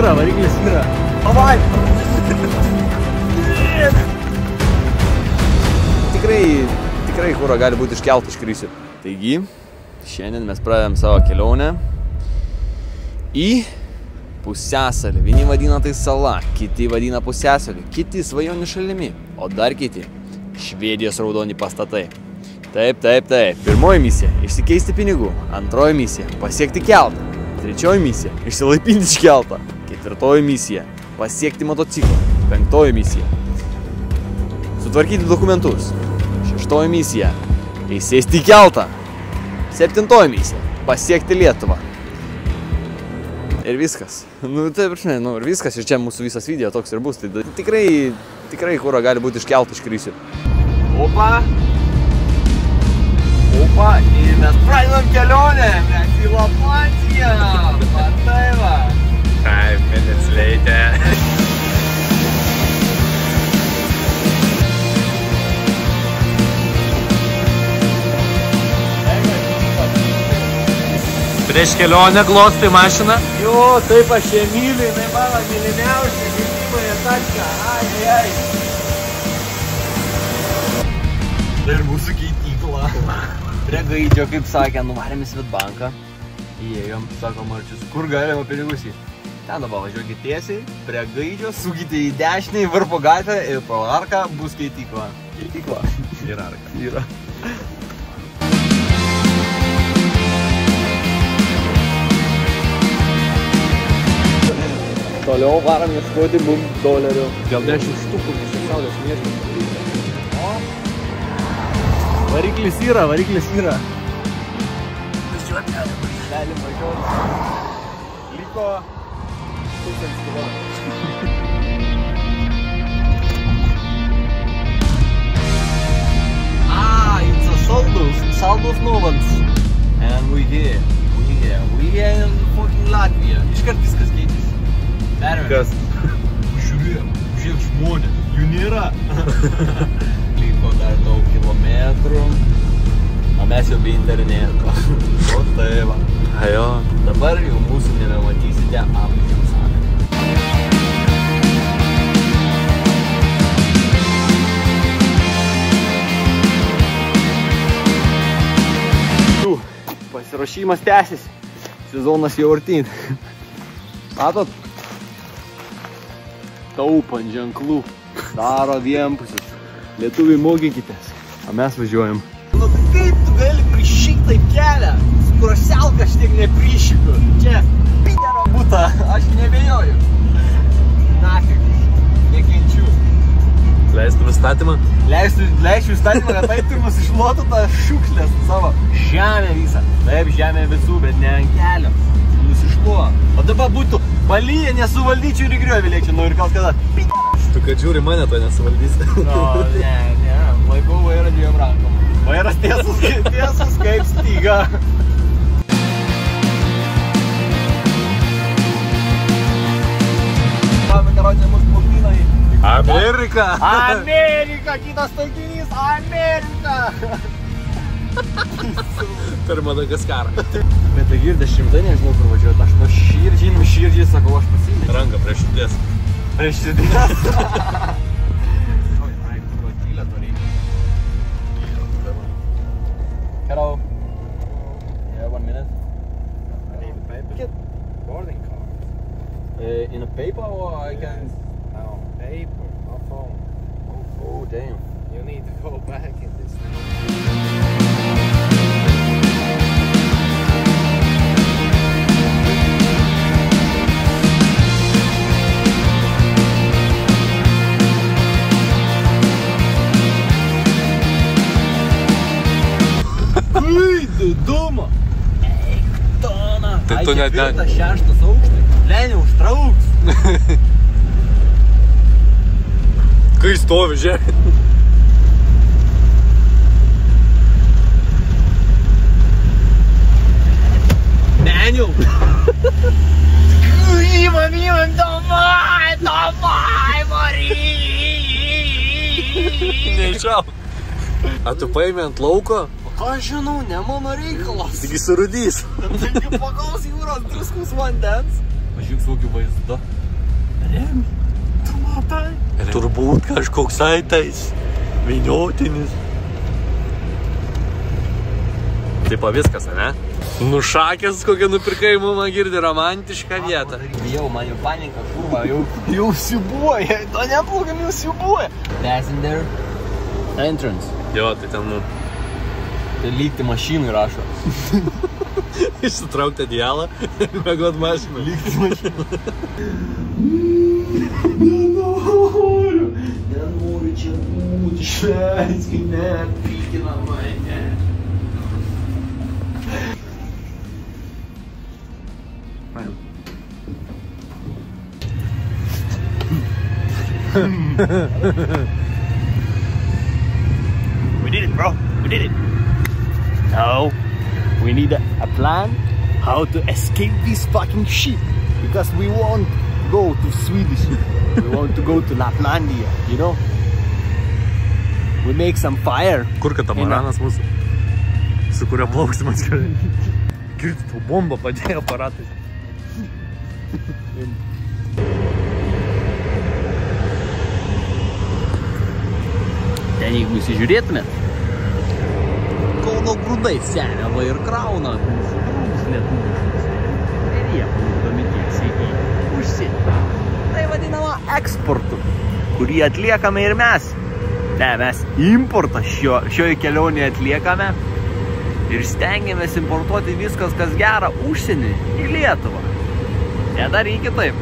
variklis yra. Davai! Tikrai kuro gali būti iškelta iš krysių. Taigi, šiandien mes pradedam savo kelionę į pusiasalį. Vieni vadina tai sala, kiti vadina pusiasalį, kiti svajonių šalimi, o dar kiti Švedijos raudoni pastatai. Taip. Pirmoji misija – išsikeisti pinigų. Antroji misija – pasiekti keltą. Trečioji misija – išsilaipinti iš kelto. Ketvirtoji misija – pasiekti motociklą. Penktoji misija – sutvarkyti dokumentus. Šeštoji misija – įsėsti į keltą. Septintoji misija – pasiekti Lietuvą. Ir viskas. Ir viskas. Ir čia mūsų visas video toks ir bus. Tai tikrai kuro gali būti iškelta iš krysių. Opa, ir mes pradedam kelionę. Mes į Laplanciją. Matai va. 5 minutes later. Prieš kelionę glostai mašiną? Jo, taip aš ją myliu, jinai mano mylimiausia, gydymoje tačka. Ai. Ir mūsų keitykla. Prie Gaidžio, kaip sakė, nuvarėm į Svetbanką. Įėjom, sako Marčius, kur galima pinigus į? Ten dabar važiuokit tiesiai, prie Gaidžio, sukite į dešinę, į Varpo gatvę ir pro arką bus keitykla. Keitykla. Ir arka. Yra. Toliau varam ieškoti mums dolerių. Gal 10 štukų visų saulės miestų. Variklis yra. Važiuoti. Galim važiuoti. Liko 1000 km. It's a Saldus Novans. And we here in fucking Latvija. Iškart viskas keičiasi. Kas? Žiūrėk žmonės, jų nėra. Liko dar daug kilometrų, o mes jau be interneto. O tai va. Ajo. Dabar jau mūsų nebematysite amžiaus amžiaus. Pasiruošimas tęsiasi. Sezonas jau artyn. Matot? Taupant ženklų. Daro vienpusis. Lietuviai mokykitės. O mes važiuojam. Nu kaip tu gali prišykt taip kelią? Skurasialka aš tiek neprišykiu. Čia pitero būta. Aš nebejoju. Nafik. Nekenčiu. Leistum įstatymą? Leisčiau įstatymą, kad taip pirmas išlotų tą šiukšlės savo žemę visą. Taip, žemė visų, bet ne ant kelio. Nusišluo. O dabar būtų palyja, nesuvaldyčiau ir į griovį lėkčiau. Nu ir gal kada pitero. Tu kad žiūri mane, to nesuvaldysi. No, ne. Laikau vairą 2 rankom. Vairas tiesus kaip styga. Karodė mus plukina į Amerika! Amerika! Kitas taikinys! Amerika! Per Madagaskarą. Bet tai girdi šimtai, nežinau kur važiuoti. Aš nuširdžiai sakau, aš pasimėčiau. Ranką prie širdies. Prie širdies? Hello. Yeah, 1 minute. I need a paper. Boarding card. In a paper or I can... No, paper, not phone. Oh, damn. You need to go back in this. Duma! Ektona! Tai tu net... 6 aukštai. Lenė užtrauks. Kai stovi, žiūrėk. Daniel! Imam, davai, Marija! Neišau. A tu paėmė ant lauko? Ką aš žinau, ne mano reikalas. Taigi surudys. Taigi pagaus jūros druskus vandens. Pažiūrėk su kokiu vaizdu. Remi, tu matai? Turbūt kažkoks aitais, viniotinis. Taip viskas, ne? Nušakęs kokią nupirkai, mama girdi romantišką vietą. Jau, man jau panika, kurva, jau siubuoja, to neplaukiam, jau siubuoja. Passenger entrance. Jo, tai ten, nu. Tai lygti mašinui rašo. Išsitraukti adialą ir mėgot mašiną. Lygti mašinui. Nenoriu čia būti, šveiski, ne, pykina mane. We did it, bro. We did it. Now we need a plan how to escape this fucking shit, because we won't go to Swedish. We want to go to Laplandia, you know. We make some fire. Kur katamaranas mūsų? Su kuria plauksim atskirai. Kirti tau bombą padėjo aparatai. Ten jeigu įsižiūrėtumėt, Kauno grūdai semia va ir krauna mūsų draugus lietuviškus. Ir jie plukdomi tiesiai į užsienį. Tai vadinama eksportu, kurį atliekame ir mes. Ne, mes importą šioje kelionėje atliekame ir stengiamės importuoti viskas, kas gera užsienį į Lietuvą. Nedarykit taip.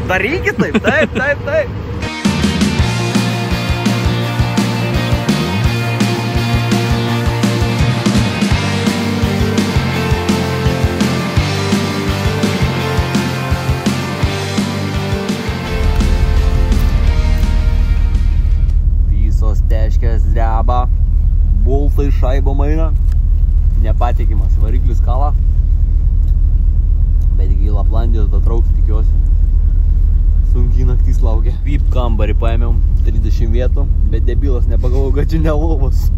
Darykit taip, taip, taip, taip. Visos teškės dreba, boltai šaibo maina, nepatikimas variklis kala, bet iki Laplandijos datrauks, tikiuosi. Sunkiai naktis laukia. VIP kambarį paėmiau, 30 vietų, bet debilas nepagalvojau, kad čia ne lovos.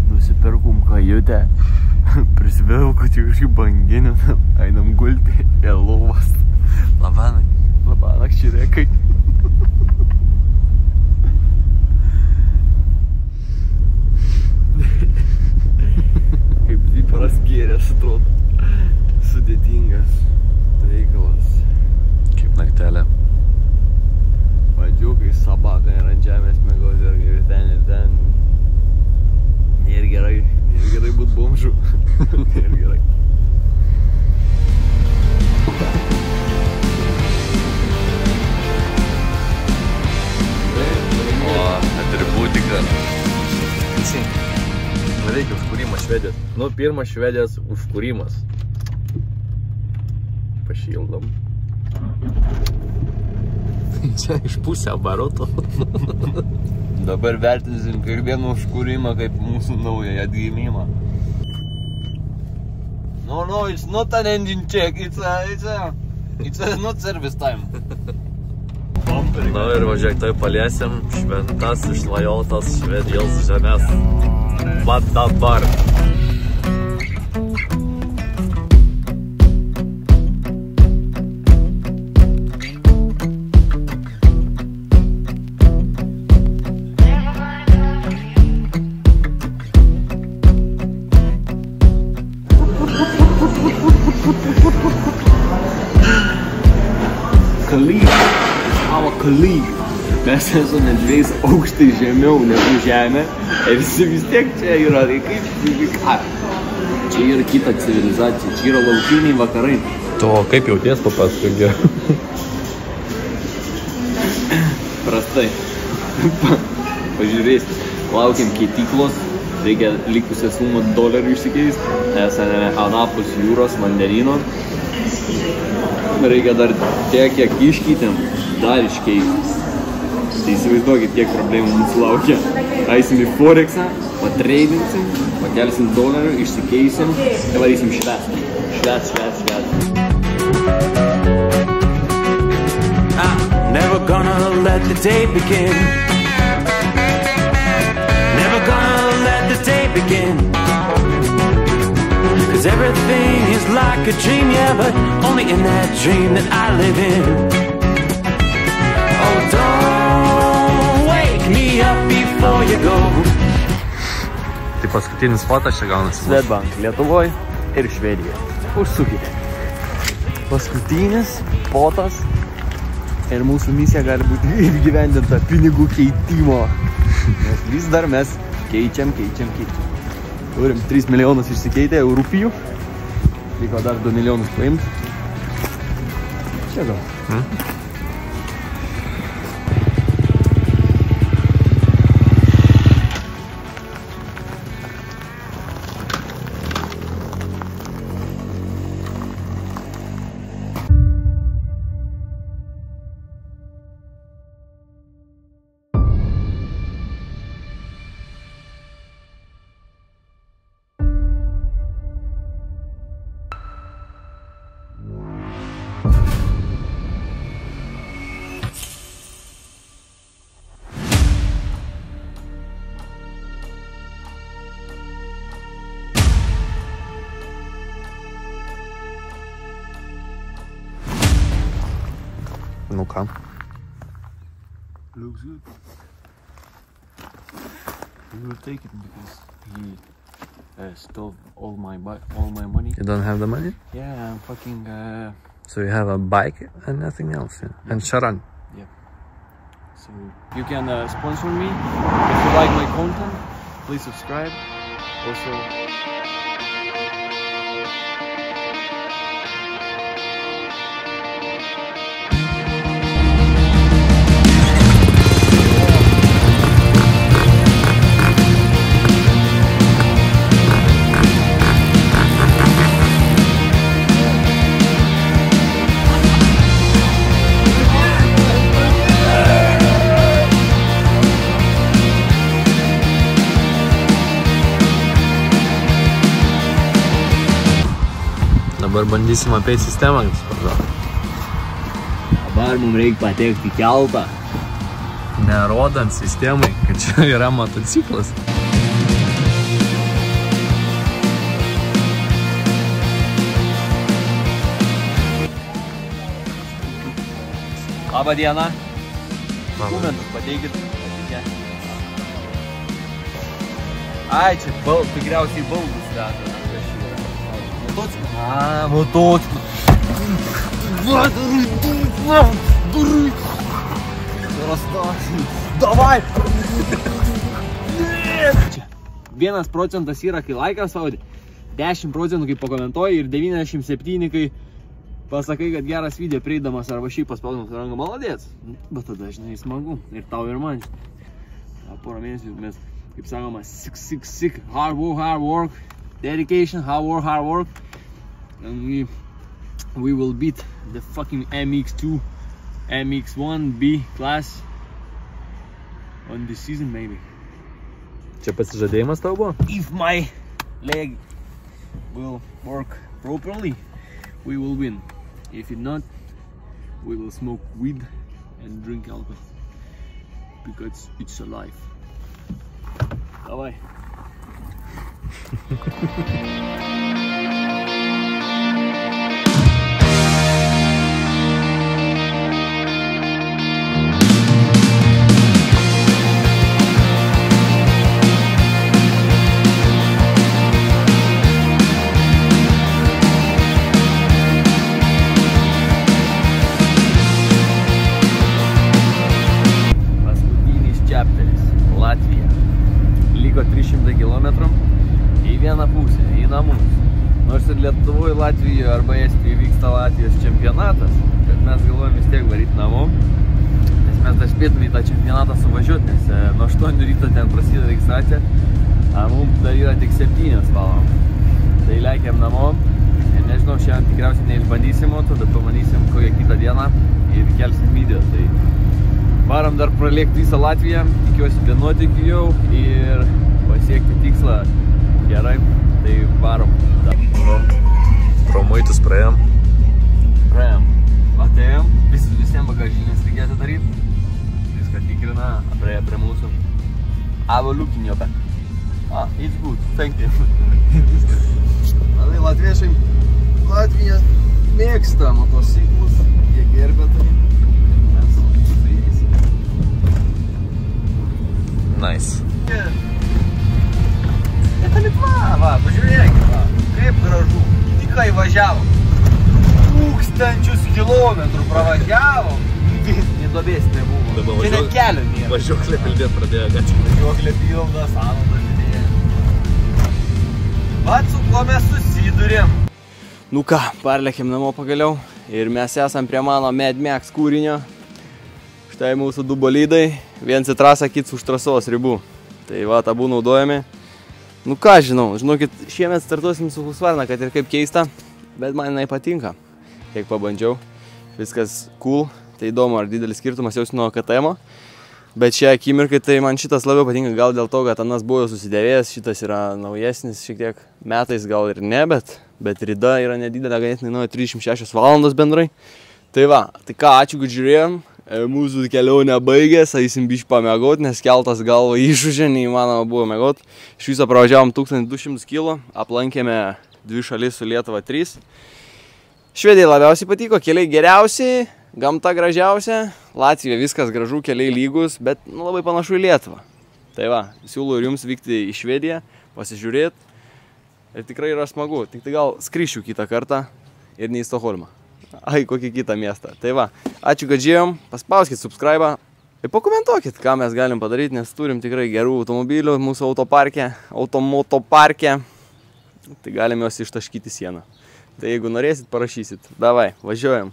Nusipirkom kajutę, prisivėjau, kad jau kažkaip banginį, einam gulti į lovas. Labanak. Labanak, čirekai. Kaip ziparas gėrės, atrodo. Sudėtingas reikalas. Kaip naktelė. Vadžiukai, sabakai ant žemės mėgos ir ten. Nėra gerai būt bomžu. Nėra gerai. O, atributika. Reikia užkūrimas Švedijos. Nu, pirmas Švedijos užkūrimas. Pašildom. Čia iš pusę baroto. Dabar vertinsim kiekvieną užkūrimą kaip mūsų naują atgimimą. No, it's not an engine check, it's not service time. Na ir važiuok, tai paliesim šventas išlajotas Švedijos žemės. Va dabar. Kalyk. Mes esame 2 aukštai žemiau negu žemė ir visi vis tiek čia yra, tai kaip... Čia yra kita civilizacija, čia yra laukiniai vakarai. To kaip jauties papasakok gerai? Prastai. Pažiūrėsit, laukiam keityklos, reikia likusią sumą $1 išsikeisti, esame anapus jūros vandenyno. Reikia dar tiek, kiek iškeitėm, dar iškeisti. Tai įsivaizduokit, kiek problemų mūsų laukia. Eisim į Forexą, patreidinsim, pakelsim $1, išsikeisim ir varysim švęsti. Švęsti. I'm never gonna let the day begin. Never gonna let the day begin. 'Cause everything is like a dream, yeah, but only in that dream that I live in. Oh, don't wake me up before you go. Tai paskutinis fotas čia gaunasi. Swedbank Lietuvoje ir Švedijoje. Užsukite. Paskutinis fotas ir mūsų misija gali būti įgyvendinta pinigų keitimo. Nes vis dar mes keičiam. Turim 3 milijonus išsikeitę rupijų. Liko dar 2 milijonus paimti. Čia gal. Nu ką? Looks good. We will take it because he stole all my money. You don't have the money? Yeah, I'm fucking... So you have a bike and nothing else, yeah? And Sharan? Yeah. So you can sponsor me if you like my content. Please subscribe. Also... Dabar bandysim apie sistemą, kaip supratau. Dabar mums reikia patekti į keltą. Nerodant sistemai, kad čia yra motociklas. Labą dieną. Dokumentus pateikit. Ai, čia tikriausiai baldus veža. Motociklas. Motociklas. Davai! 1% yra, kai laiką spaudi, 10% kai pakomentuoji ir 97% kai pasakai, kad geras video prieidamas arba šiaip paspaudinus ranką, maladėts. Bet tada, žinai, smagu. Ir tau ir man. Porą mėnesių mes, kaip sakoma, sick, hard work, dedication, hard work. And we will beat the fucking MX2, MX1 B class on this season maybe. Čia pasižadėjimas tau buvo? If my leg will work properly, we will win. If it not, we will smoke weed and drink alcohol. Because it's alive. Давай. Latvija. Liko 300 km į vieną pusę, į namus. Nors ir Lietuvoje, Latvijoje arba Estijoje vyksta Latvijos čempionatas, bet mes galvojame vis tiek varyti namo, nes mes dar spėtume į tą čempionatą suvažiuoti, nes nuo 8 ryto ten prasideda registracija, mums dar yra tik 7 valandos. Tai lekiam namo ir nežinau, šiandien tikriausiai neišbandysim moto, bet pamanysim kokią kitą dieną ir kelsim video. Tai varam dar pralėkti visą Latviją, tikiuosi be nuotykių jau ir pasiekti tikslą gerai, tai varom. Pro muitus praėjom. Atėjom, visiems bagažinės reikėtų daryti. have a look in your back. It's good, thank you. Manai, Latvija mėgsta motociklus, jie gerbė tai. Mes su jais. Nice. Va, pažiūrėkit, va, kaip gražu. Tik kai važiavom. 1000 kilometrų pravažiavom. Nė duobės nebuvo. Čia net kelio nėra. Važiuoklė pildėt pradėjo gačią. Važiuoklė pilna, sąnauda didėja. Vat su kuo mes susidurėm. Nu ką, parlėkėm namo pagaliau. Ir mes esam prie mano Mad Max kūrinio. Štai mūsų du bolidai. Viens į trasą, kits už trasos ribų. Tai va, abu naudojami. Nu ką žinau, žinokit, šiemet startuosim su Husqvarna, kad ir kaip keista, bet man jinai patinka. Kiek pabandžiau, viskas cool, tai įdomu, ar didelis skirtumas jausi nuo KTM-o. Bet šią akimirkai tai man šitas labiau patinka, gal dėl to, kad anas buvo susidėvėjęs, šitas yra naujesnis, šiek tiek metais gal ir ne, bet rida yra nedidelė, ganėtinai nuo 36 valandos bendrai. Tai va, tai ką, ačiū, kad žiūrėjom. Mūsų kelionė baigės, eisim biškį pamiegot, nes keltas galva išužė, neįmanoma buvo miegot. Iš viso pravažiavom 1200 km, aplankėme 2 šalis su Lietuva 3. Švedija labiausiai patiko, keliai geriausiai, gamta gražiausia, Latvija viskas gražu, keliai lygus, bet labai panašu į Lietuvą. Tai va, siūlau ir jums vykti į Švediją, pasižiūrėti ir tikrai yra smagu, tik tai gal skrišiu kitą kartą ir ne į Stokholmą. Ai, kokį kitą miestą. Tai va, ačiū, kad žiūrėjom, paspauskit subscribe ir pakomentuokit, ką mes galim padaryti, nes turim tikrai gerų automobilių mūsų automotoparke. Tai galim juos ištaškyti sieną. Tai jeigu norėsit, parašysit. Davai, važiuojam.